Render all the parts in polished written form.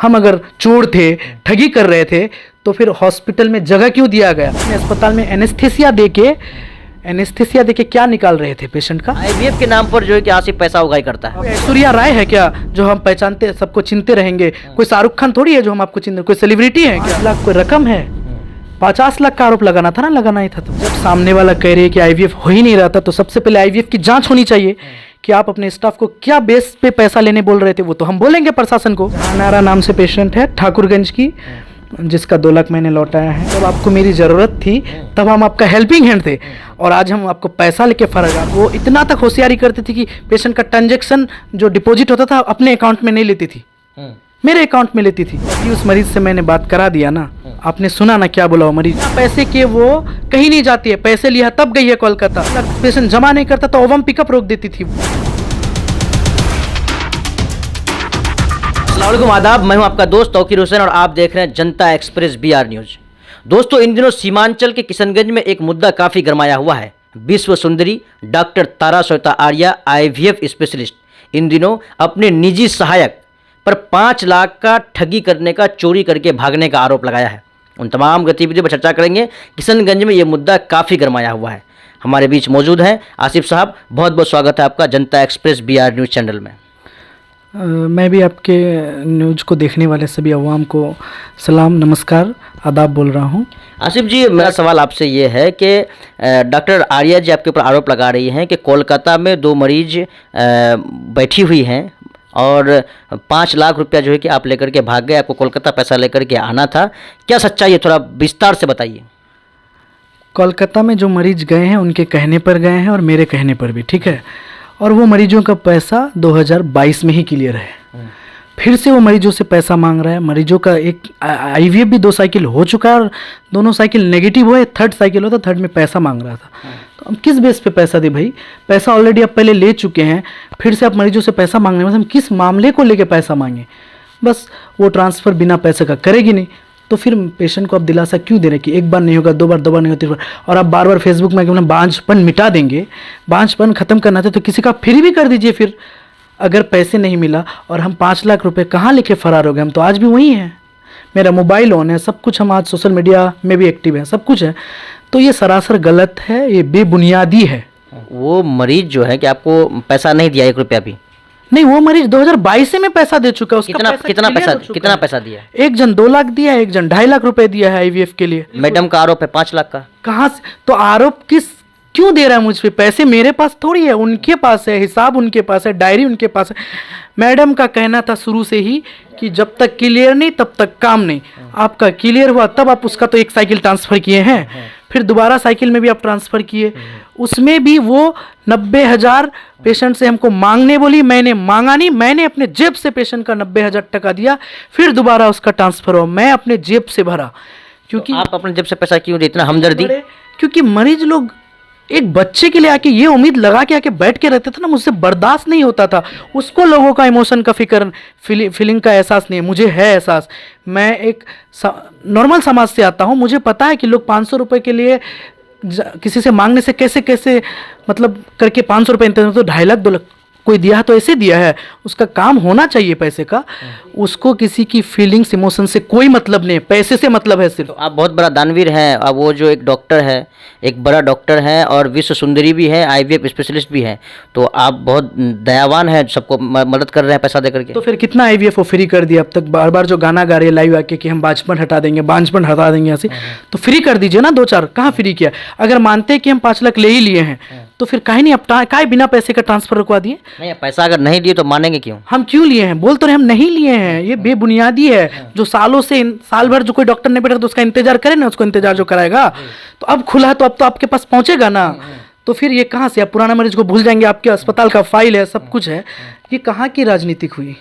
हम अगर चोर थे, ठगी कर रहे थे, तो फिर हॉस्पिटल में जगह क्यों दिया गया? अस्पताल में एनेस्थीसिया देके क्या निकाल रहे थे पेशेंट का? आईवीएफ के नाम पर जो है कि आसिफ पैसा उगाई करता है। ऐश्वर्या राय है क्या जो हम पहचानते, सबको चिनते रहेंगे? कोई शाहरुख खान थोड़ी है जो हम आपको चिनते, कोई सेलिब्रिटी है क्या? 50 लाख कोई रकम है? 50 लाख का आरोप लगाना था ना, लगाना ही था। तो जब सामने वाला कह रहे कि आईवीएफ हो ही नहीं रहा था, तो सबसे पहले आईवीएफ की जांच होनी चाहिए कि आप अपने स्टाफ को क्या बेस पे पैसा लेने बोल रहे थे। वो तो हम बोलेंगे प्रशासन को। नारा नाम से पेशेंट है ठाकुरगंज की, जिसका 2 लाख मैंने लौटाया है। जब आपको मेरी ज़रूरत थी तब हम आपका हेल्पिंग हैंड थे, और आज हम आपको पैसा लेके फर्क। वो इतना तक होशियारी करती थी कि पेशेंट का ट्रांजेक्शन जो डिपॉजिट होता था अपने अकाउंट में नहीं लेती थी, मेरे अकाउंट में लेती थी। उस मरीज से मैंने बात करा दिया ना, आपने सुना ना क्या बोला वो मरीज? पैसे के वो कहीं नहीं जाती है, पैसे लिया तब गई है कोलकाता। पेशेंट जमा नहीं करता तो ओवम पिकअप रोक देती थी। अस्सलाम वालेकुम, आदाब। मैं हूं आपका दोस्त तौकीर हुसैन और आप देख रहे हैं जनता एक्सप्रेस BR न्यूज। दोस्तों, इन दिनों सीमांचल के किशनगंज में एक मुद्दा काफ़ी गरमाया हुआ है। विश्व सुंदरी doctor Tara Shweta Arya IVF specialist in दिनों अपने निजी सहायक पर 5 लाख का ठगी करने का, चोरी करके भागने का आरोप लगाया है। उन तमाम गतिविधियों पर चर्चा करेंगे। किशनगंज में ये मुद्दा काफ़ी गरमाया हुआ है। हमारे बीच मौजूद हैं आसिफ साहब। बहुत बहुत स्वागत है आपका जनता एक्सप्रेस BR न्यूज़ चैनल में। मैं भी आपके न्यूज को देखने वाले सभी अवाम को सलाम, नमस्कार, आदाब बोल रहा हूँ। आसिफ जी, मेरा सवाल आपसे ये है कि डॉक्टर आर्या जी आपके ऊपर आरोप लगा रही हैं कि कोलकाता में 2 मरीज बैठी हुई हैं और 5 लाख रुपया जो है कि आप लेकर के भाग गए। आपको कोलकाता पैसा लेकर के आना था, क्या सच्चाई है? थोड़ा विस्तार से बताइए। कोलकाता में जो मरीज गए हैं उनके कहने पर गए हैं और मेरे कहने पर भी, ठीक है। और वो मरीजों का पैसा 2022 में ही क्लियर है। फिर से वो मरीजों से पैसा मांग रहा है। मरीजों का एक IVF भी 2 साइकिल हो चुका है और दोनों साइकिल नेगेटिव हुए, 3rd साइकिल हो तो 3rd में पैसा मांग रहा था। तो हम किस बेस पे पैसा दे भाई? पैसा ऑलरेडी आप पहले ले चुके हैं, फिर से आप मरीजों से पैसा मांगने में हम किस मामले को लेके पैसा मांगे? बस वो ट्रांसफ़र बिना पैसे का करेगी नहीं, तो फिर पेशेंट को आप दिलासा क्यों दे रहे कि एक बार नहीं होगा, 2 बार नहीं होगा, 3 बार, और आप बार बार फेसबुक में अपना बांझपन मिटा देंगे। बांझपन खत्म करना था तो किसी का फ्री भी कर दीजिए। फिर अगर पैसे नहीं मिला और हम 5 लाख रुपए कहाँ लेके फरार हो गए? हम तो आज भी वही हैं। मेरा मोबाइल ऑन है, सब कुछ, हम आज सोशल मीडिया में भी एक्टिव है, सब कुछ है। तो ये सरासर गलत है, ये बेबुनियादी है। वो मरीज जो है कि आपको पैसा नहीं दिया 1 रुपया भी? नहीं, वो मरीज 2022 से में पैसा दे चुका है। उसका कितना पैसा दिया? एक जन 2 लाख दिया है, एक जन 2.5 लाख रुपए दिया है IVF के लिए। मैडम का आरोप है 5 लाख का। कहाँ से? तो आरोप क्यों दे रहा है मुझ पे? पैसे मेरे पास थोड़ी है, उनके पास है, हिसाब उनके पास है, डायरी उनके पास है। मैडम का कहना था शुरू से ही कि जब तक क्लियर नहीं तब तक काम नहीं। आपका क्लियर हुआ तब आप उसका तो 1 साइकिल ट्रांसफ़र किए हैं, फिर दोबारा साइकिल में भी आप ट्रांसफ़र किए। उसमें भी वो 90,000 पेशेंट से हमको मांगने बोली, मैंने मांगा नहीं। मैंने अपने जेब से पेशेंट का 90,000 टका दिया, फिर दोबारा उसका ट्रांसफ़र हुआ, मैं अपने जेब से भरा। क्योंकि तो आप अपने जेब से पैसा क्यों दे? इतना हमदर्दी? क्योंकि मरीज लोग एक बच्चे के लिए आके ये उम्मीद लगा के आके बैठ के रहते थे ना, मुझसे बर्दाश्त नहीं होता था। उसको लोगों का इमोशन का फिक्र, फीलिंग का एहसास नहीं है, मुझे है एहसास। मैं एक नॉर्मल समाज से आता हूँ, मुझे पता है कि लोग 500 रुपये के लिए किसी से मांगने से कैसे मतलब करके 500 रुपये इंतजाम, तो 2.5 लाख 2 लाख कोई दिया है तो ऐसे दिया है। उसका काम होना चाहिए पैसे का। उसको किसी की फीलिंग्स, इमोशन से कोई मतलब नहीं है, पैसे से मतलब है सिर्फ। तो आप बहुत बड़ा दानवीर हैं। अब वो जो एक डॉक्टर है, एक बड़ा डॉक्टर है और विश्व सुंदरी भी है, IVF स्पेशलिस्ट भी है, तो आप बहुत दयावान हैं, सबको मदद कर रहे हैं पैसा दे करके। तो फिर कितना IVF वो फ्री कर दिया अब तक? बार बार जो गाना गा रहे हैं लाइव आके कि हम बांझपन हटा देंगे ऐसे, तो फ्री कर दीजिए ना 2-4। कहाँ फ्री किया? अगर मानते हैं कि हम 5 लाख ले ही लिए हैं तो फिर काहे नहीं, अब काहे बिना पैसे का ट्रांसफर रुकवा दिए? नहीं, पैसा अगर नहीं दिए तो मानेंगे क्यों? हम क्यों लिए हैं? बोल तो रहे हम नहीं लिए हैं। ये बेबुनियादी है। जो सालों से, साल भर जो कोई डॉक्टर नहीं बैठा तो उसका इंतजार करे ना, उसको इंतजार जो कराएगा। तो अब खुला है तो अब तो आपके पास पहुंचेगा ना। तो फिर ये कहाँ से? आप पुराना मरीज को भूल जाएंगे, आपके अस्पताल का फाइल है, सब कुछ है। ये कहाँ की राजनीतिक हुई?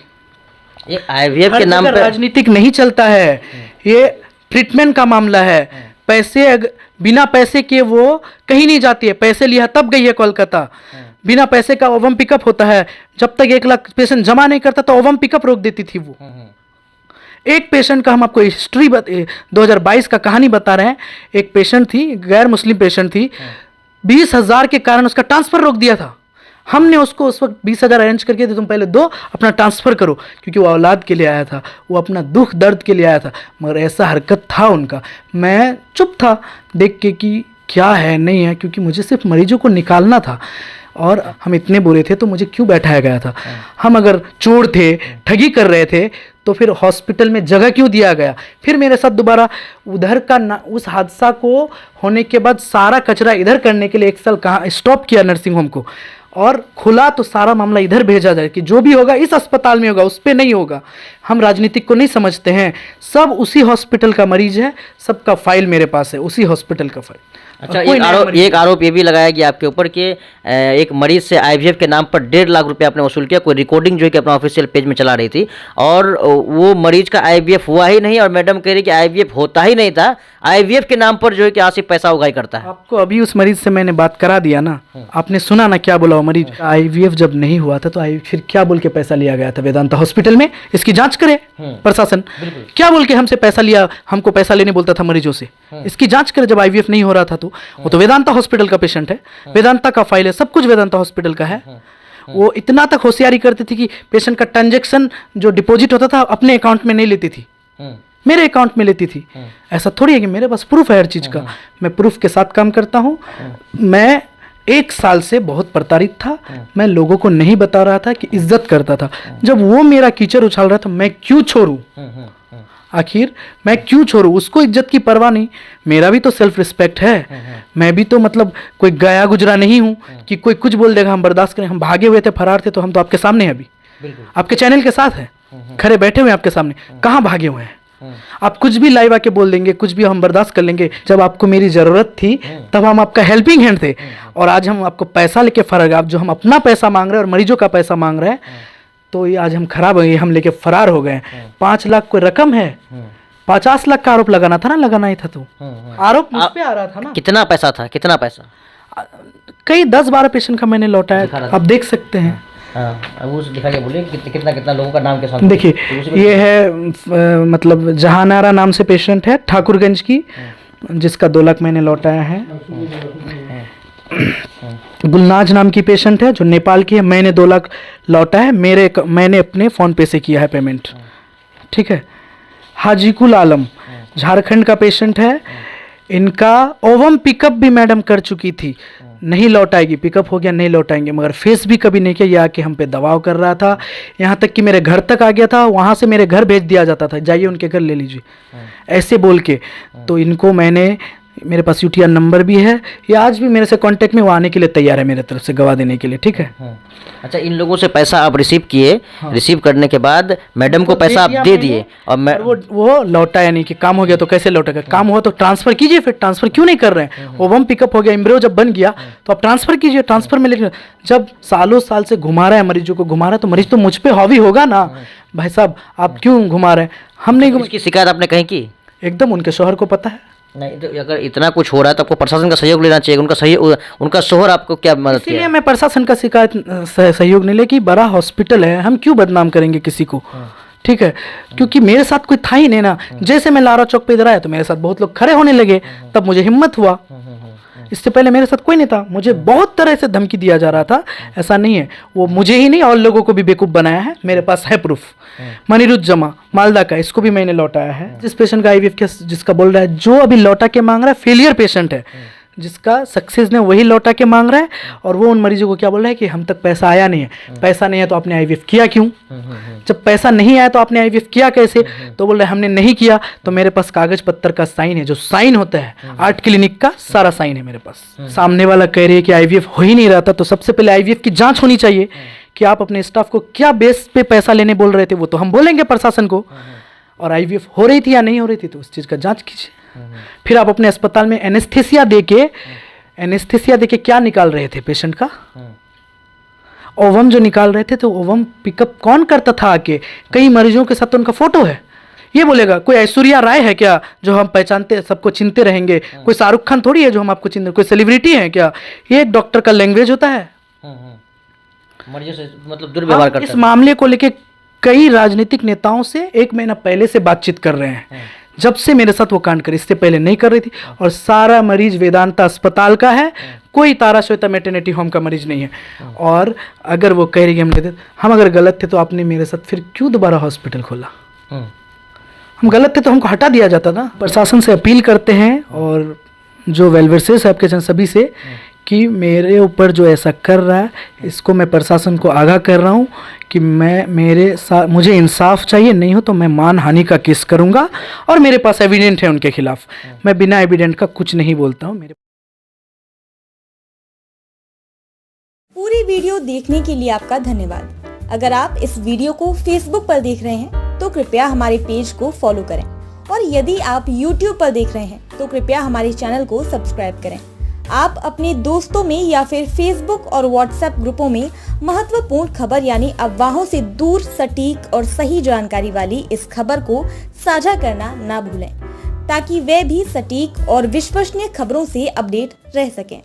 ये IVF के नाम पर राजनीतिक नहीं चलता है, ये ट्रीटमेंट का मामला है। पैसे, बिना पैसे के वो कहीं नहीं जाती है। पैसे लिया तब गई है कोलकाता। बिना पैसे का ओवम पिकअप होता है। जब तक 1 लाख पेशेंट जमा नहीं करता तो ओवम पिकअप रोक देती थी वो। एक पेशेंट का हम आपको हिस्ट्री 2022 का कहानी बता रहे हैं। एक पेशेंट थी, गैर मुस्लिम पेशेंट थी, 20,000 के कारण उसका ट्रांसफर रोक दिया था। हमने उसको उस वक्त 20,000 अरेंज करके थे, तुम पहले दो, अपना ट्रांसफ़र करो, क्योंकि वो औलाद के लिए आया था, वो अपना दुख दर्द के लिए आया था। मगर ऐसा हरकत था उनका, मैं चुप था देख के कि क्या है नहीं है, क्योंकि मुझे सिर्फ मरीजों को निकालना था और हम इतने बुरे थे तो मुझे क्यों बैठाया गया था। हम अगर चोर थे, ठगी कर रहे थे, तो फिर हॉस्पिटल में जगह क्यों दिया गया। फिर मेरे साथ दोबारा उधर का उस हादसा को होने के बाद सारा कचरा इधर करने के लिए 1 साल कहाँ स्टॉप किया नर्सिंग होम को, और खुला तो सारा मामला इधर भेजा जाए कि जो भी होगा इस अस्पताल में होगा, उस पर नहीं होगा। हम राजनीतिक को नहीं समझते हैं, सब उसी हॉस्पिटल का मरीज है, सबका फाइल मेरे पास है, उसी हॉस्पिटल का फाइल। अच्छा, एक आरोप ये भी लगाया गया आपके ऊपर कि एक मरीज से आईवीएफ के नाम पर 1.5 लाख रुपए आपने वसूल किया। कोई रिकॉर्डिंग जो है कि अपना ऑफिशियल पेज में चला रही थी, और वो मरीज का आईवीएफ हुआ ही नहीं, और मैडम कह रही कि आईवीएफ होता ही नहीं था, आईवीएफ के नाम पर जो है कि आसिफ पैसा उगाई करता है। आपको अभी उस मरीज से मैंने बात करा दिया ना, आपने सुना ना क्या बोला वो मरीज। आईवीएफ जब नहीं हुआ था तो फिर क्या बोल के पैसा लिया गया था वेदांता हॉस्पिटल में, इसकी जांच करे प्रशासन। क्या बोल के हमसे पैसा लिया, हमको पैसा लेने बोलता था मरीजों से, इसकी जांच करे। जब आईवीएफ नहीं हो रहा था तो वो तो वेदांता हॉस्पिटल का पेशेंट है, वेदांता का फाइल है, सब कुछ वेदांता हॉस्पिटल का है। वो इतना तक होशियारी करती थी कि पेशेंट का ट्रांजैक्शन जो डिपॉजिट होता था अपने अकाउंट में नहीं लेती थी, मेरे अकाउंट में लेती थी। ऐसा थोड़ी है कि मेरे पास प्रूफ है हर चीज़ का, मैं प्रूफ के साथ काम करता हूँ। मैं 1 साल से बहुत प्रताड़ित था, मैं लोगों को नहीं बता रहा था कि इज्जत करता था। जब वो मेरा कीचड़ उछाल रहा था, मैं क्यों छोड़ूं, आखिर मैं क्यों छोड़ूं। उसको इज्जत की परवाह नहीं, मेरा भी तो सेल्फ रिस्पेक्ट है। मैं भी तो मतलब कोई गया गुजरा नहीं हूँ कि कोई कुछ बोल देगा हम बर्दाश्त करें। हम भागे हुए थे, फरार थे, तो हम तो आपके सामने हैं अभी, आपके चैनल के साथ है, खड़े बैठे हुए हैं आपके सामने। कहाँ भागे हुए हैं? आप कुछ भी लाइव आके बोल देंगे, कुछ भी हम बर्दाश्त कर लेंगे। जब आपको मेरी ज़रूरत थी तब हम आपका हेल्पिंग हैंड थे, और आज हम आपको पैसा लेके फरार, आप जो हम अपना पैसा मांग रहे हैं और मरीजों का पैसा मांग रहे हैं, तो ये आज हम खराब हो गए, हम लेके फरार हो गए। 5 लाख कोई रकम है, 50 लाख का आरोप लगाना था ना, लगाना ही था। तो आरोप मुझ पे आ रहा था ना। कितना पैसा था, कितना पैसा? कई 10-12 पेशेंट का मैंने लौटाया, आप देख सकते हैं। हाँ, वो दिखा के बोलिए कितना कितना लोगों का नाम के साथ। देखिए, ये है मतलब जहानारा नाम से पेशेंट है, ठाकुरगंज की, जिसका 2 लाख मैंने लौटाया है। गुलनाज नाम की पेशेंट है जो नेपाल की है, मैंने 2 लाख लौटा है, मैंने अपने फ़ोन पे से किया है पेमेंट, ठीक है। हाजीकुल आलम झारखंड का पेशेंट है, इनका ओवम पिकअप भी मैडम कर चुकी थी, नहीं लौटाएगी, पिकअप हो गया नहीं लौटाएंगे, मगर फेस भी कभी नहीं किया। ये आके हम पे दबाव कर रहा था, यहाँ तक कि मेरे घर तक आ गया था, वहाँ से मेरे घर भेज दिया जाता था, जाइए उनके घर ले लीजिए, ऐसे बोल के। तो इनको मैंने, मेरे पास यूटीआर नंबर भी है, ये आज भी मेरे से कांटेक्ट में वो आने के लिए तैयार है, मेरे तरफ से गवाह देने के लिए, ठीक है। अच्छा, इन लोगों से पैसा आप रिसीव किए, रिसीव करने के बाद मैडम को पैसा आप दे दिए, और वो लौटा, यानी कि काम हो गया तो कैसे लौटेगा? काम हुआ तो ट्रांसफर कीजिए, फिर ट्रांसफर क्यों नहीं कर रहे हैं? ओवम पिकअप हो गया, इम्ब्रो जब बन गया तो आप ट्रांसफर कीजिए, ट्रांसफर में लेकिन जब सालों साल से घुमा रहा है मरीजों को, घुमा रहा है तो मरीज तो मुझ पे हावी होगा ना। भाई साहब आप क्यों घुमा रहे हैं? हम नहीं इसकी शिकायत आपने कहीं की? एकदम उनके शोहर को पता है। नहीं, तो अगर इतना कुछ हो रहा है तो आपको प्रशासन का सहयोग लेना चाहिए। उनका शोहर आपको क्या मदद किया? इसलिए मैं प्रशासन का शिकायत सहयोग नहीं, लेकिन बड़ा हॉस्पिटल है, हम क्यों बदनाम करेंगे किसी को, ठीक है। क्योंकि मेरे साथ कोई था ही नहीं ना। जैसे मैं लारा चौक पे इधर आया तो मेरे साथ बहुत लोग खड़े होने लगे, तब मुझे हिम्मत हुआ। इससे पहले मेरे साथ कोई नहीं था, मुझे बहुत तरह से धमकी दिया जा रहा था। ऐसा नहीं है, वो मुझे ही नहीं और लोगों को भी बेवकूफ़ बनाया है, मेरे पास है प्रूफ। मनीरुज्जमा मालदा का, इसको भी मैंने लौटाया है। जिस पेशेंट का आईवीएफ केस जिसका बोल रहा है, जो अभी लौटा के मांग रहा है, फेलियर पेशेंट है, जिसका सक्सेस ने वही लौटा के मांग रहा है। और वो उन मरीजों को क्या बोल रहा है कि हम तक पैसा आया नहीं है। पैसा नहीं है तो आपने आईवीएफ किया क्यों? जब पैसा नहीं आया तो आपने आईवीएफ किया कैसे? तो बोल रहे हमने नहीं किया। तो मेरे पास कागज पत्तर का साइन है, जो साइन होता है आर्ट क्लिनिक का, सारा साइन है मेरे पास। सामने वाला कह रही है कि आईवीएफ हो ही नहीं रहा था, तो सबसे पहले आईवीएफ की जांच होनी चाहिए कि आप अपने स्टाफ को क्या बेस पे पैसा लेने बोल रहे थे, वो तो हम बोलेंगे प्रशासन को। और आईवीएफ हो रही थी या नहीं हो रही थी तो उस चीज़ का जांच कीजिए। फिर आप अपने अस्पताल में एनेस्थेसिया देके क्या निकाल रहे थे पेशेंट का? ओवम जो निकाल रहे थे, तो ओवम पिकअप कौन करता था आके? कई मरीजों के साथ तो उनका फोटो है। ये बोलेगा कोई ऐश्वर्या राय है क्या जो हम पहचानते, सबको चिनते रहेंगे? कोई शाहरुख खान थोड़ी है जो हम आपको चिनते, कोई सेलिब्रिटी है क्या? ये एक डॉक्टर का लैंग्वेज होता है। मरीजों से मतलब दुर्व्यवहार करता है। इस मामले को लेके कई राजनीतिक नेताओं से 1 महीना पहले से बातचीत कर रहे हैं। जब से मेरे साथ वो कांड करे, इससे पहले नहीं कर रही थी। और सारा मरीज वेदांता अस्पताल का है, कोई तारा श्वेता मैटरनिटी होम का मरीज नहीं है। और अगर वो कह रही है हम अगर गलत थे तो आपने मेरे साथ फिर क्यों दोबारा हॉस्पिटल खोला? हम गलत थे तो हमको हटा दिया जाता ना। प्रशासन से अपील करते हैं और जो वेलवेयर साहब के सभी से कि मेरे ऊपर जो ऐसा कर रहा है इसको मैं प्रशासन को आगाह कर रहा हूँ कि मुझे इंसाफ चाहिए, नहीं हो तो मैं मानहानि का केस करूँगा। और मेरे पास एविडेंट है उनके खिलाफ, मैं बिना एविडेंट का कुछ नहीं बोलता हूँ। पूरी वीडियो देखने के लिए आपका धन्यवाद। अगर आप इस वीडियो को फेसबुक पर देख रहे हैं तो कृपया हमारे पेज को फॉलो करें, और यदि आप यूट्यूब पर देख रहे हैं तो कृपया हमारे चैनल को सब्सक्राइब करें। आप अपने दोस्तों में या फिर फेसबुक और व्हाट्सएप ग्रुपों में महत्वपूर्ण खबर यानी अफवाहों से दूर सटीक और सही जानकारी वाली इस खबर को साझा करना ना भूलें, ताकि वे भी सटीक और विश्वसनीय खबरों से अपडेट रह सकें।